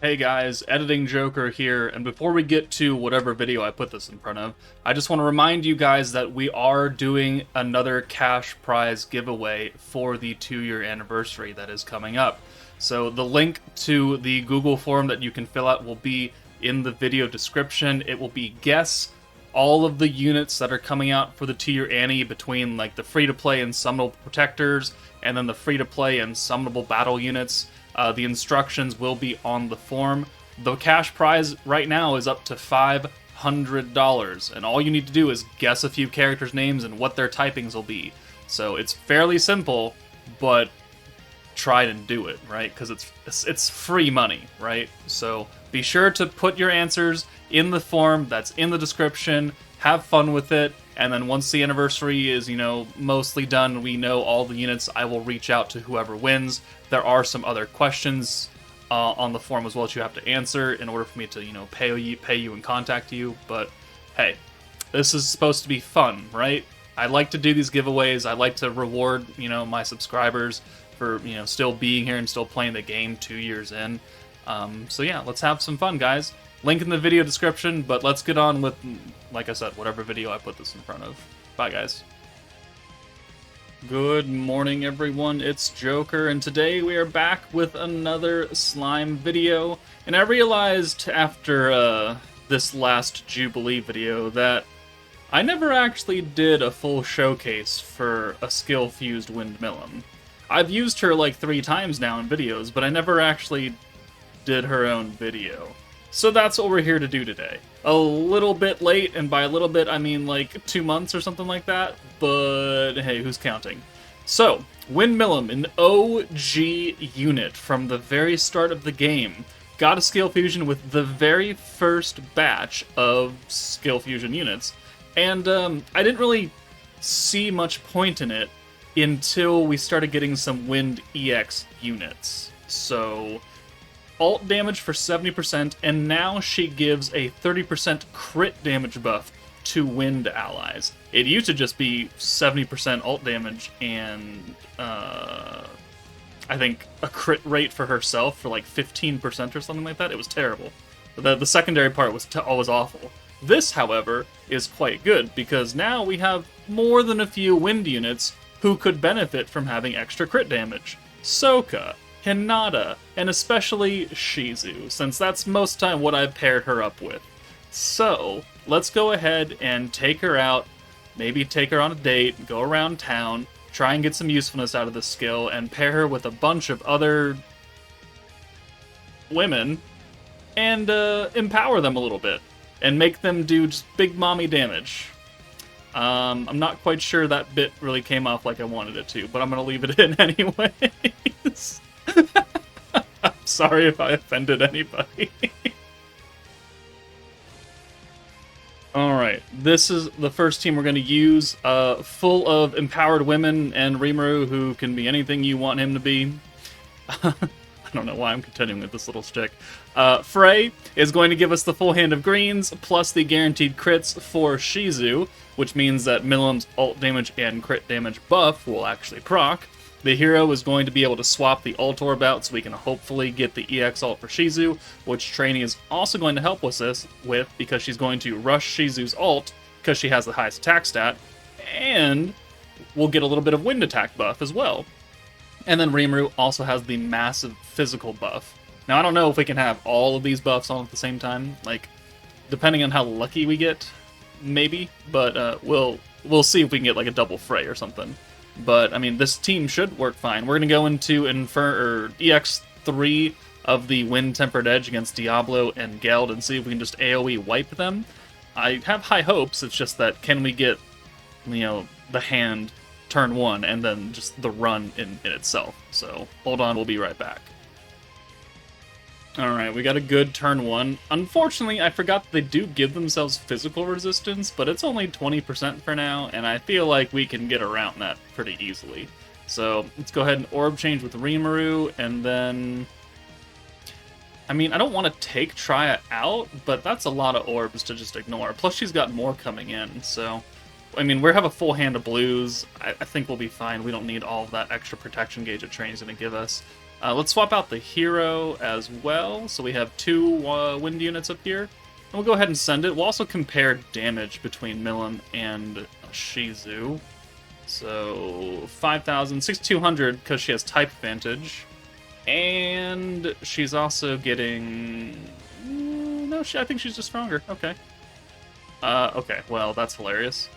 Hey guys, Editing Joker here, and before we get to whatever video I put this in front of, I just want to remind you guys that we are doing another cash prize giveaway for the 2-year anniversary that is coming up. So the link to the Google form that you can fill out will be in the video description. It will be guess all of the units that are coming out for the 2-year Annie between like the free-to-play and summonable protectors, and then the free-to-play and summonable battle units. The instructions will be on the form. The cash prize right now is up to $500, and all you need to do is guess a few characters' names and what their typings will be. So it's fairly simple, but try and do it, right? Because it's free money, right? So be sure to put your answers in the form that's in the description. Have fun with it, and then once the anniversary is, mostly done, we know all the units, I will reach out to whoever wins. There are some other questions on the form as well that you have to answer in order for me to, pay you and contact you. But hey, this is supposed to be fun, right? I like to do these giveaways. I like to reward, my subscribers for, still being here and still playing the game 2 years in. So yeah, let's have some fun, guys. Link in the video description, but let's get on with, like I said, whatever video I put this in front of. Bye, guys. Good morning, everyone. It's Joker, and today we are back with another slime video. And I realized after this last Jubilee video that I never actually did a full showcase for a skill-fused Wind Milim. I've used her like 3 times now in videos, but I never actually did her own video. So that's what we're here to do today. A little bit late, and by a little bit I mean like 2 months or something like that, but hey, who's counting? So, Wind Milim, an OG unit from the very start of the game, got a skill fusion with the very first batch of skill fusion units, and I didn't really see much point in it until we started getting some Wind EX units. So alt damage for 70%, and now she gives a 30% crit damage buff to Wind allies. It used to just be 70% alt damage and I think a crit rate for herself for like 15% or something like that. It was terrible. The secondary part was always awful. This, however, is quite good because now we have more than a few Wind units who could benefit from having extra crit damage. Sokka, Hinata, and especially Shizu, since that's most of the time what I've paired her up with. So, let's go ahead and take her out, maybe take her on a date, go around town, try and get some usefulness out of this skill, and pair her with a bunch of other women, and empower them a little bit, and make them do just big mommy damage. I'm not quite sure that bit really came off like I wanted it to, but I'm going to leave it in anyways. I'm sorry if I offended anybody. Alright, this is the first team we're going to use, full of empowered women and Rimuru, who can be anything you want him to be. I don't know why I'm continuing with this little stick. Frey is going to give us the full hand of greens, plus the guaranteed crits for Shizu, which means that Milim's alt damage and crit damage buff will actually proc. The hero is going to be able to swap the alt orb out, so we can hopefully get the EX alt for Shizu, which Trainee is also going to help us with, because she's going to rush Shizu's alt, because she has the highest attack stat, and we'll get a little bit of wind attack buff as well. And then Rimuru also has the massive physical buff. Now, I don't know if we can have all of these buffs on at the same time, like, depending on how lucky we get, maybe, but we'll see if we can get like a double Frey or something. But, I mean, this team should work fine. We're going to go into EX3 of the Wind Tempered Edge against Diablo and Geld and see if we can just AoE wipe them. I have high hopes, it's just that can we get, the hand turn 1 and then just the run in itself. So, hold on, we'll be right back. Alright, we got a good turn 1. Unfortunately, I forgot that they do give themselves physical resistance, but it's only 20% for now, and I feel like we can get around that pretty easily. So, let's go ahead and orb change with Rimuru, and then... I mean, I don't want to take Trya out, but that's a lot of orbs to just ignore. Plus, she's got more coming in, so... I mean, we have a full hand of blues. I think we'll be fine. We don't need all of that extra protection gauge that Trainee's going to give us. Let's swap out the hero as well. So we have 2 wind units up here. And we'll go ahead and send it. We'll also compare damage between Milim and Shizu. So 5,000, 6,200 because she has type advantage. And she's also getting... No, I think she's just stronger. Okay. Okay, well, that's hilarious.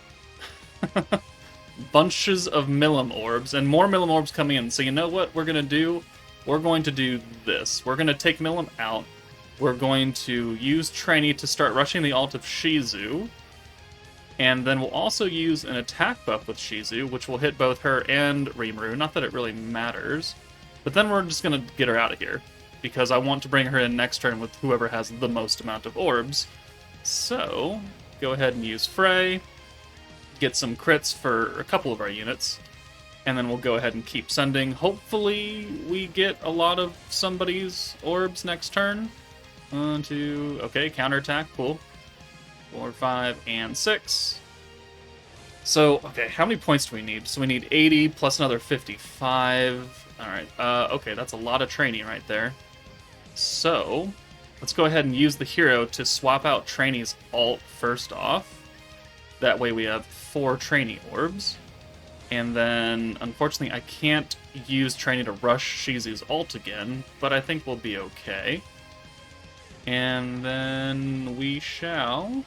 Bunches of Milim orbs, and more Milim orbs coming in. So you know what we're going to do? We're going to do this. We're going to take Milim out. We're going to use Trainee to start rushing the ult of Shizu. And then we'll also use an attack buff with Shizu, which will hit both her and Rimuru. Not that it really matters. But then we're just going to get her out of here, because I want to bring her in next turn with whoever has the most amount of orbs. So, go ahead and use Frey. Get some crits for a couple of our units. And then we'll go ahead and keep sending. Hopefully we get a lot of somebody's orbs next turn. 1, 2, okay, counterattack, cool. 4, 5, and 6. So, okay, how many points do we need? So we need 80 plus another 55. Alright, okay, that's a lot of training right there. So, let's go ahead and use the hero to swap out Trainee's ult first off. That way we have 4 Trainee orbs. And then, unfortunately, I can't use Trainee to rush Shizu's ult again, but I think we'll be okay. And then we shall,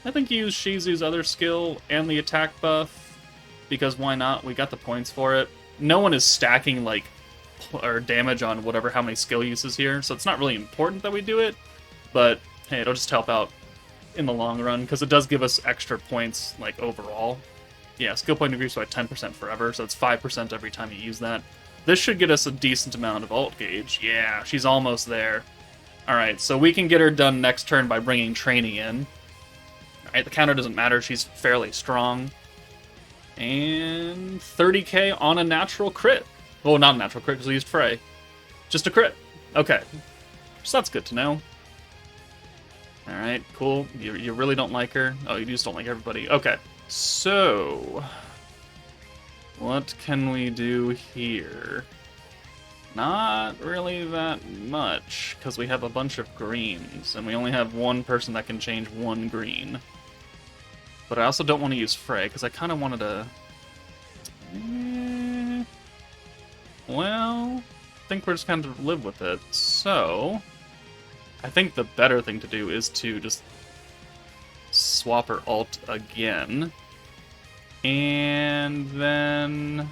I think, use Shizu's other skill and the attack buff, because why not? We got the points for it. No one is stacking, like, or damage on whatever how many skill uses here, so it's not really important that we do it, but hey, it'll just help out in the long run, because it does give us extra points, like, overall. Yeah, skill point increase by 10% forever, so it's 5% every time you use that. This should get us a decent amount of ult gauge. Yeah, she's almost there. Alright, so we can get her done next turn by bringing Trainee in. Alright, the counter doesn't matter, she's fairly strong. And 30k on a natural crit. Well, not a natural crit, because we used Frey. Just a crit. Okay. So that's good to know. Alright, cool. You really don't like her? Oh, you just don't like everybody. Okay. So, what can we do here? Not really that much, because we have a bunch of greens, and we only have one person that can change 1 green. But I also don't want to use Frey, because I kind of wanted to... Well, I think we're just kind of live with it. So, I think the better thing to do is to just swap her ult again. And then...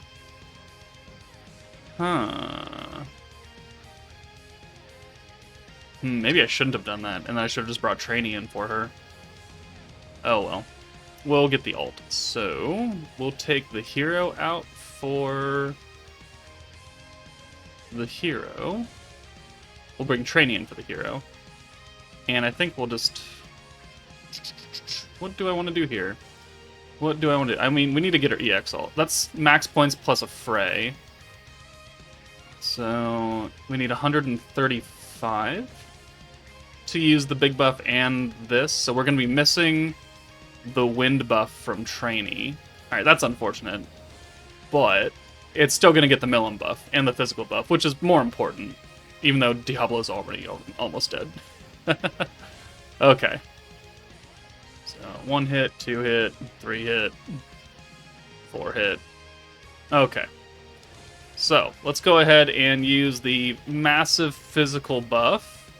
Maybe I shouldn't have done that, and I should have just brought Trainee in for her. Oh well. We'll get the ult. So, we'll take the hero out for the hero. We'll bring Trainee in for the hero. And I think we'll just... What do I want to do here? What do I want to do? I mean, we need to get her EX ult. That's max points plus a Frey. So, we need 135 to use the big buff and this. So we're going to be missing the wind buff from Trainee. Alright, that's unfortunate. But it's still going to get the Milim buff and the physical buff, which is more important. Even though Diablo's already almost dead. Okay. So, 1 hit, 2 hit, 3 hit, 4 hit. Okay. So, let's go ahead and use the massive physical buff,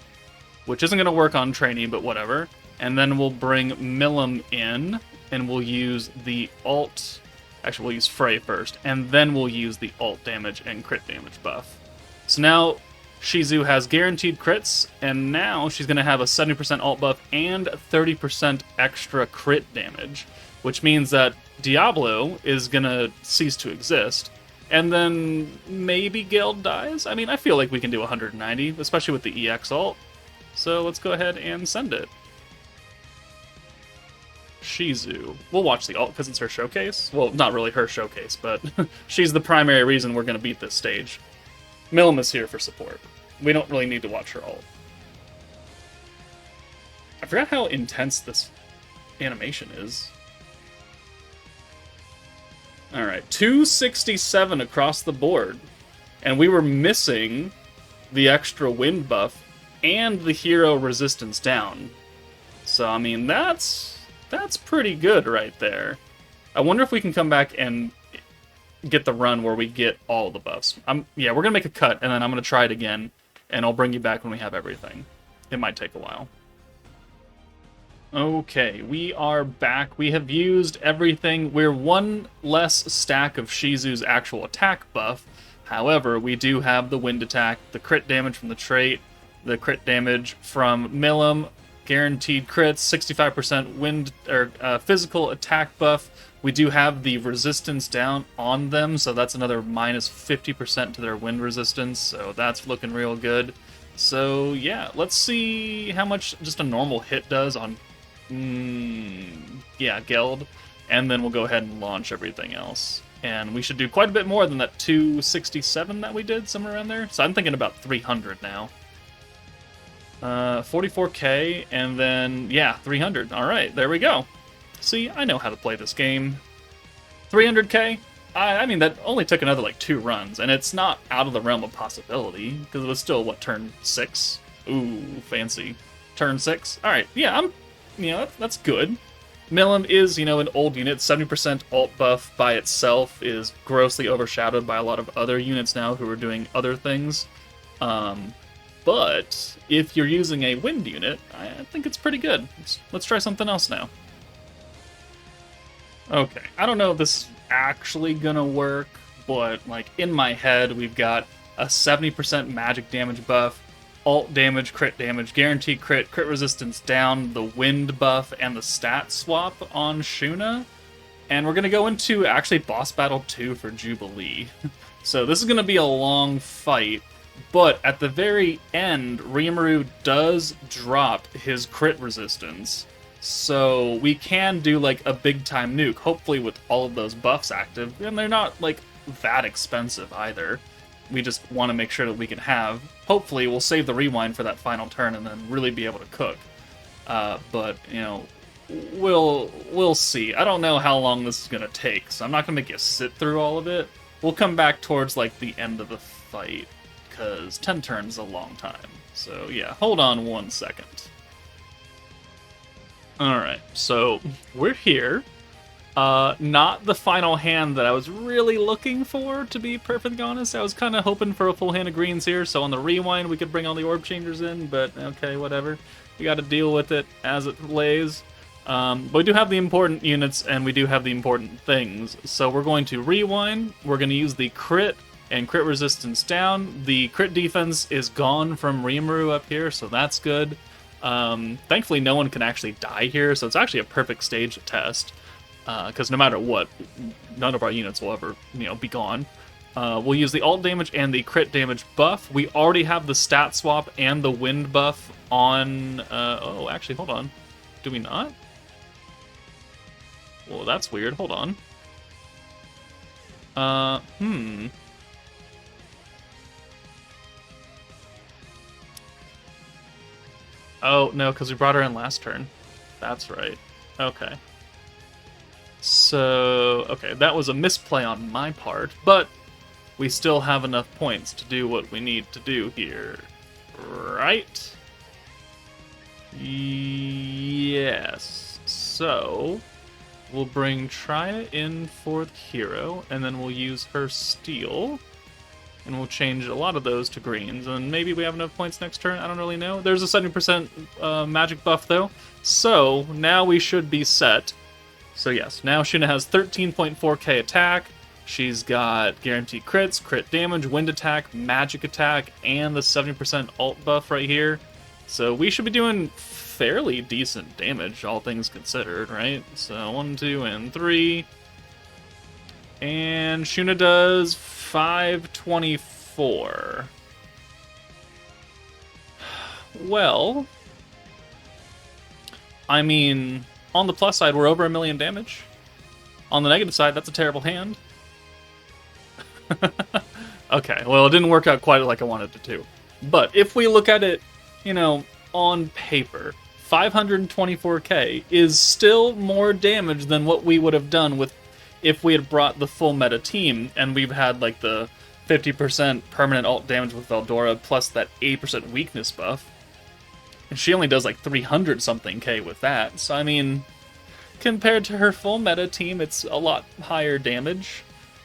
which isn't going to work on Trainee, but whatever. And then we'll bring Milim in, and we'll use the ult... Actually, we'll use Frey first, and then we'll use the ult damage and crit damage buff. So now, Shizu has guaranteed crits, and now she's going to have a 70% ult buff and 30% extra crit damage, which means that Diablo is going to cease to exist. And then maybe Geld dies? I mean, I feel like we can do 190, especially with the EX ult. So let's go ahead and send it. Shizu. We'll watch the ult because it's her showcase. Well, not really her showcase, but she's the primary reason we're going to beat this stage. Milim is here for support. We don't really need to watch her ult. I forgot how intense this animation is. Alright, 267 across the board. And we were missing the extra wind buff, and the hero resistance down. So, I mean, that's pretty good right there. I wonder if we can come back and get the run where we get all the buffs. Yeah, we're going to make a cut, and then I'm going to try it again, and I'll bring you back when we have everything. It might take a while. Okay, we are back. We have used everything. We're one less stack of Shizu's actual attack buff. However, we do have the wind attack, the crit damage from the trait, the crit damage from Milim, guaranteed crits, 65% wind or physical attack buff. We do have the resistance down on them, so that's another minus 50% to their wind resistance, so that's looking real good. So yeah, let's see how much just a normal hit does on Geld, and then we'll go ahead and launch everything else. And we should do quite a bit more than that 267 that we did, somewhere around there. So I'm thinking about 300 now. 44k, and then, yeah, 300. Alright, there we go. See, I know how to play this game. 300k? I mean, that only took another, like, 2 runs, and it's not out of the realm of possibility, because it was still, what, turn 6? Ooh, fancy. Turn 6? Alright, yeah, that's good. Milim is, an old unit. 70% alt buff by itself is grossly overshadowed by a lot of other units now who are doing other things. But if you're using a wind unit, I think it's pretty good. Let's try something else now. Okay, I don't know if this is actually gonna work, but like in my head, we've got a 70% magic damage buff, alt damage, crit damage, guaranteed crit, crit resistance down, the wind buff, and the stat swap on Shuna. And we're going to go into, actually, boss battle 2 for Jubilee. So this is going to be a long fight, but at the very end, Rimuru does drop his crit resistance. So we can do, like, a big-time nuke, hopefully with all of those buffs active. And they're not, like, that expensive either. We just want to make sure that we can have. Hopefully, we'll save the rewind for that final turn and then really be able to cook. But we'll see. I don't know how long this is gonna take, so I'm not gonna make you sit through all of it. We'll come back towards like the end of the fight because 10 turns is a long time. So yeah, hold on 1 second. All right, so we're here. Not the final hand that I was really looking for, to be perfectly honest. I was kind of hoping for a full hand of greens here, so on the rewind we could bring all the orb changers in, but okay, whatever. We got to deal with it as it lays. But we do have the important units, and we do have the important things. So we're going to rewind, we're going to use the crit and crit resistance down. The crit defense is gone from Rimuru up here, so that's good. Thankfully no one can actually die here, so it's actually a perfect stage to test. Because no matter what, none of our units will ever, be gone. We'll use the alt damage and the crit damage buff. We already have the stat swap and the wind buff on... oh, actually, hold on. Do we not? Well, that's weird. Hold on. Oh, no, because we brought her in last turn. That's right. Okay. So, okay, that was a misplay on my part, but we still have enough points to do what we need to do here, right? Yes. So, we'll bring Trya in for the hero, and then we'll use her steal, and we'll change a lot of those to greens, and maybe we have enough points next turn, I don't really know. There's a 70% magic buff, though, so now we should be set. So yes, now Shuna has 13.4k attack, she's got guaranteed crits, crit damage, wind attack, magic attack, and the 70% alt buff right here. So we should be doing fairly decent damage, all things considered, right? So 1, 2, and 3. And Shuna does 524. Well, I mean... on the plus side, we're over 1 million damage. On the negative side, that's a terrible hand. Okay, well, it didn't work out quite like I wanted it to. But if we look at it, on paper, 524k is still more damage than what we would have done with if we had brought the full meta team and we've had, like, the 50% permanent alt damage with Veldora, plus that 8% weakness buff. And she only does like 300 something K with that, so I mean, compared to her full meta team, it's a lot higher damage.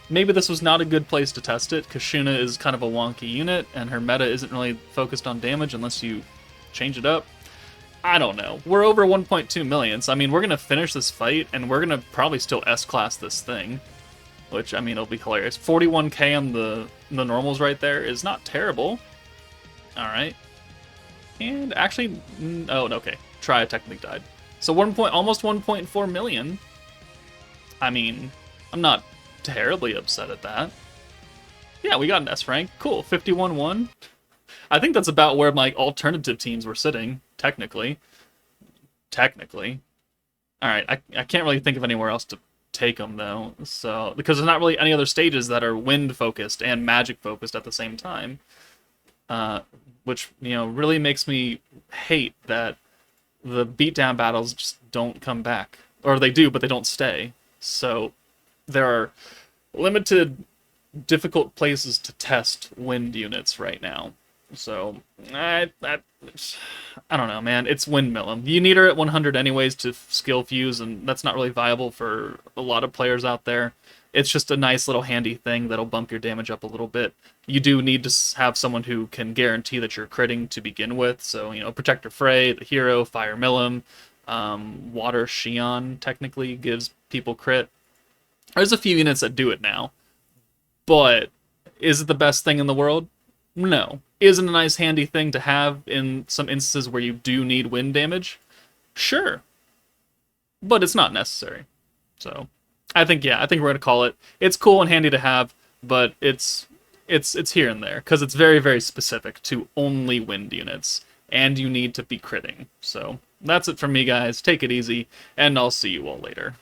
Maybe this was not a good place to test it, because Shuna is kind of a wonky unit, and her meta isn't really focused on damage unless you change it up. I don't know. We're over 1.2 million, so I mean, we're going to finish this fight, and we're going to probably still S-class this thing. Which, I mean, it'll be hilarious. 41k on the normals right there is not terrible. Alright. And actually, oh, okay. Tria technically died. So almost 1.4 million. I mean, I'm not terribly upset at that. Yeah, we got an S rank. Cool, 51-1. I think that's about where my alternative teams were sitting, technically. Technically. Alright, I can't really think of anywhere else to take them, though. So, because there's not really any other stages that are wind-focused and magic-focused at the same time. Which, you know, really makes me hate that the beatdown battles just don't come back. Or they do, but they don't stay. So, there are limited, difficult places to test wind units right now. So, I don't know, man. It's Wind Milim. You need her at 100 anyways to skill fuse, and that's not really viable for a lot of players out there. It's just a nice little handy thing that'll bump your damage up a little bit. You do need to have someone who can guarantee that you're critting to begin with. So, you know, Protector Frey, the hero, Fire Milim, Water Shion technically gives people crit. There's a few units that do it now. But is it the best thing in the world? No. Is it a nice handy thing to have in some instances where you do need wind damage? Sure. But it's not necessary. So, I think we're going to call it. It's cool and handy to have, but it's here and there, because it's very, very specific to only wind units, and you need to be critting. So, that's it from me, guys. Take it easy, and I'll see you all later.